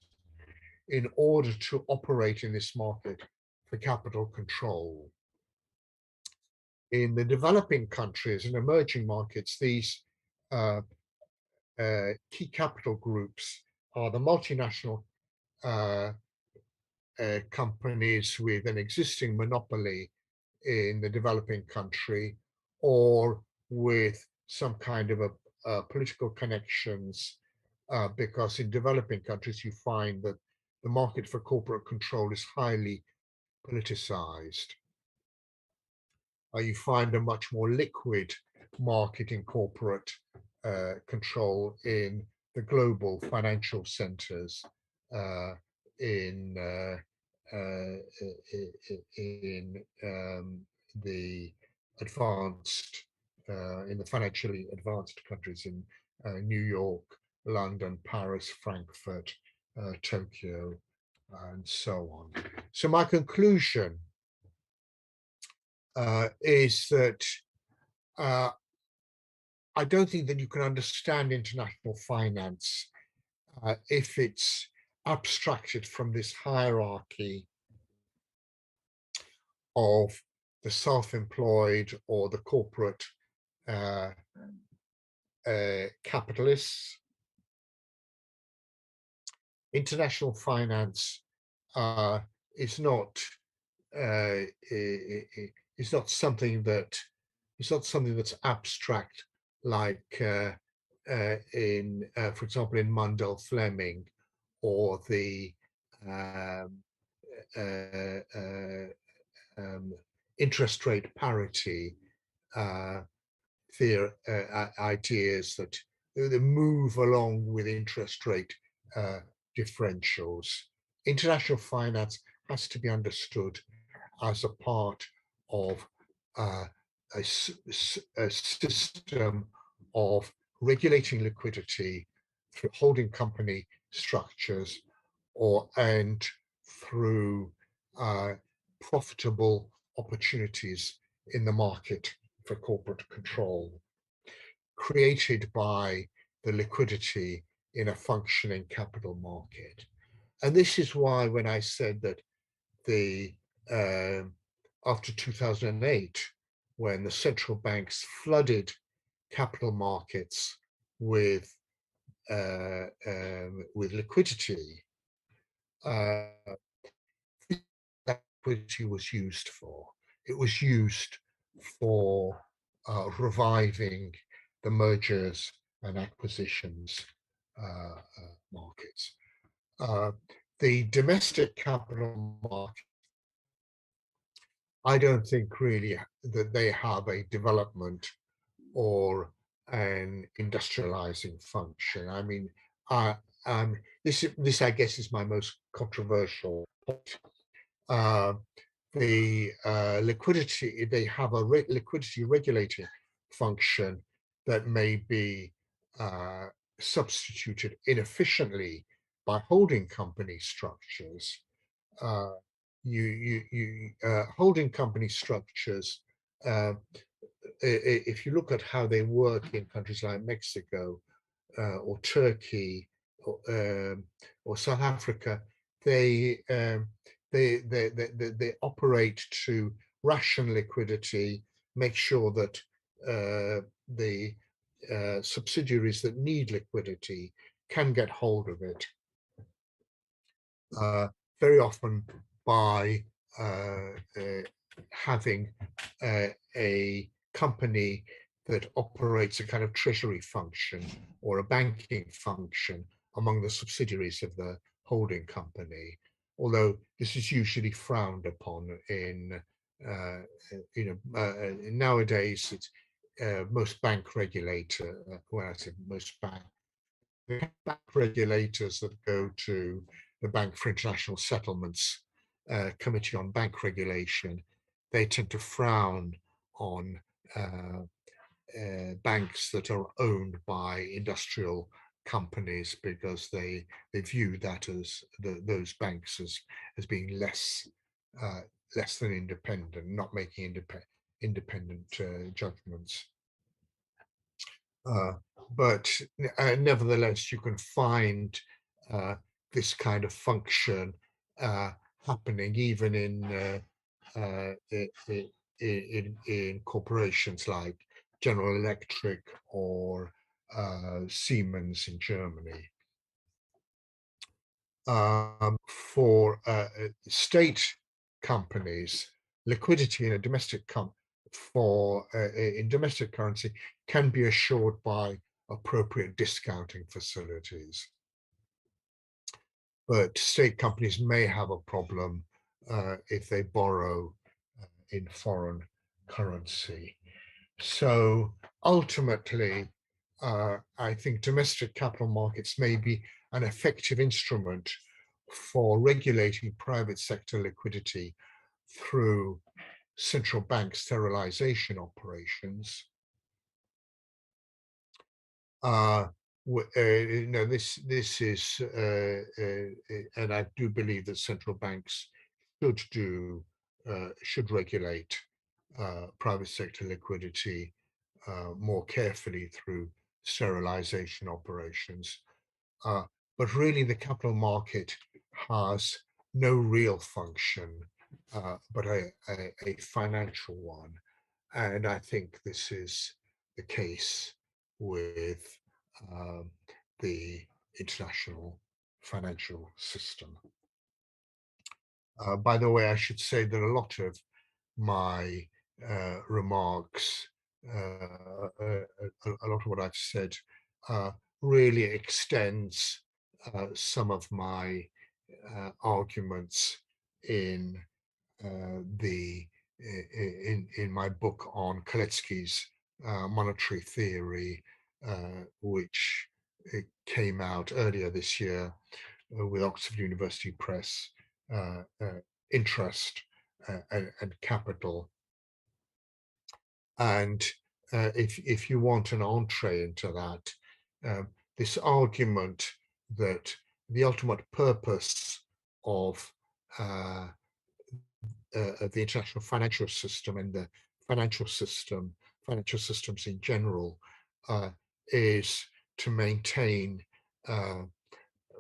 in order to operate in this market for capital control. In the developing countries and emerging markets, these key capital groups are the multinational companies with an existing monopoly in the developing country, or with some kind of a political connections, because in developing countries you find that the market for corporate control is highly politicized. You find a much more liquid market in corporate control in the global financial centers, in the advanced, in the financially advanced countries in New York, London, Paris, Frankfurt, Tokyo, and so on. So my conclusion is that I don't think that you can understand international finance if it's abstracted from this hierarchy of the self-employed or the corporate capitalists. International finance is not something that's abstract, like in, for example, in Mundell Fleming, or the interest rate parity ideas that they move along with interest rate differentials. International finance has to be understood as a part of a system of regulating liquidity through holding company structures, and through profitable opportunities in the market for corporate control, created by the liquidity in a functioning capital market. And this is why, when I said that the after 2008, when the central banks flooded capital markets with liquidity, that liquidity was used for. It was used for reviving the mergers and acquisitions markets. The domestic capital market, I don't think really that they have a development or an industrializing function. I mean, this I guess is my most controversial point. The liquidity, they have a liquidity regulating function that may be substituted inefficiently by holding company structures. Holding company structures, if you look at how they work in countries like Mexico or Turkey or South Africa, they operate to ration liquidity, make sure that the subsidiaries that need liquidity can get hold of it, very often by having a company that operates a kind of treasury function or a banking function among the subsidiaries of the holding company. Although this is usually frowned upon in, nowadays, it's most bank regulator, when I say most bank regulators that go to the Bank for International Settlements Committee on Bank Regulation, they tend to frown on banks that are owned by industrial companies, because they view that as those banks as being less than independent, not making independent judgments. But nevertheless, you can find this kind of function happening even in corporations like General Electric or Siemens in Germany. For state companies, liquidity in a domestic in domestic currency can be assured by appropriate discounting facilities. But state companies may have a problem if they borrow in foreign currency. So ultimately, I think domestic capital markets may be an effective instrument for regulating private sector liquidity through central bank sterilization operations. This is, and I do believe that central banks should regulate private sector liquidity more carefully through sterilization operations. But really the capital market has no real function, but a financial one. And I think this is the case with the international financial system. By the way, I should say that a lot of my remarks, a lot of what I've said really extends some of my arguments in my book on Kalecki's monetary theory, which came out earlier this year with Oxford University Press, Interest and Capital. And if you want an entree into that, this argument that the ultimate purpose of the international financial system and the financial systems in general, is to maintain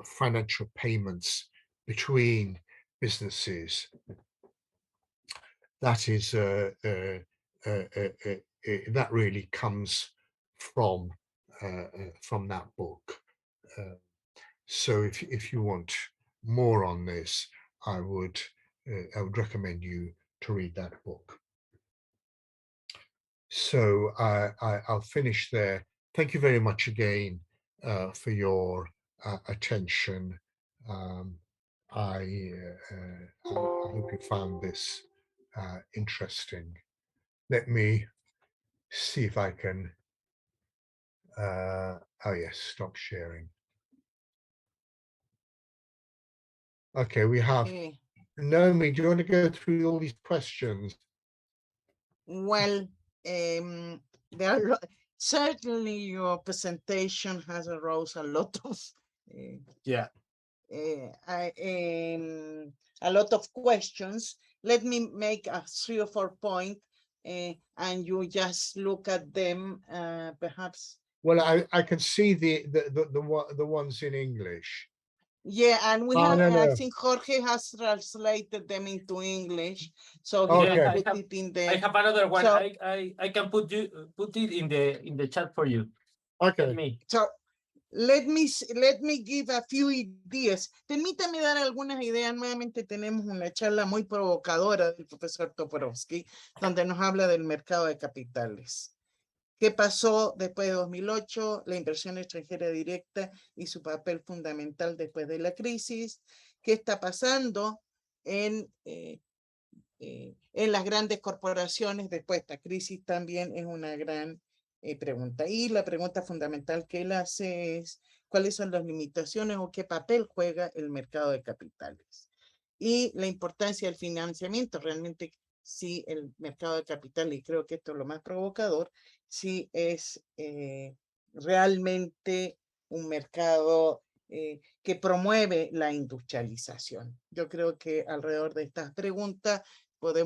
financial payments between businesses. That is that really comes from that book. So if you want more on this, I would recommend you to read that book. So I'll finish there. Thank you very much again for your attention. I hope you found this interesting. Let me see if I can, oh yes, stop sharing. Okay, we have, Noemi, do you want to go through all these questions? Well, there are certainly your presentation has aroused a lot of a lot of questions. Let me make 3 or 4 points, and you just look at them, perhaps. Well, I can see the ones in English. Yeah, and we have. No. I think Jorge has translated them into English, so he Okay. can put it in the. I have another one. So, I can put it in the chat for you. Okay. So let me give a few ideas. Permítame dar algunas ideas. Nuevamente tenemos una charla muy provocadora del profesor Toporowski, donde nos habla del mercado de capitales. ¿Qué pasó después de 2008? La inversión extranjera directa y su papel fundamental después de la crisis. ¿Qué está pasando en las grandes corporaciones después de esta crisis? También es una gran pregunta. Y la pregunta fundamental que él hace es cuáles son las limitaciones o qué papel juega el mercado de capitales. Y la importancia del financiamiento. Realmente sí, el mercado de capitales, y creo que esto es lo más provocador, sí es realmente un mercado que promueve la industrialización. Yo creo que alrededor de estas preguntas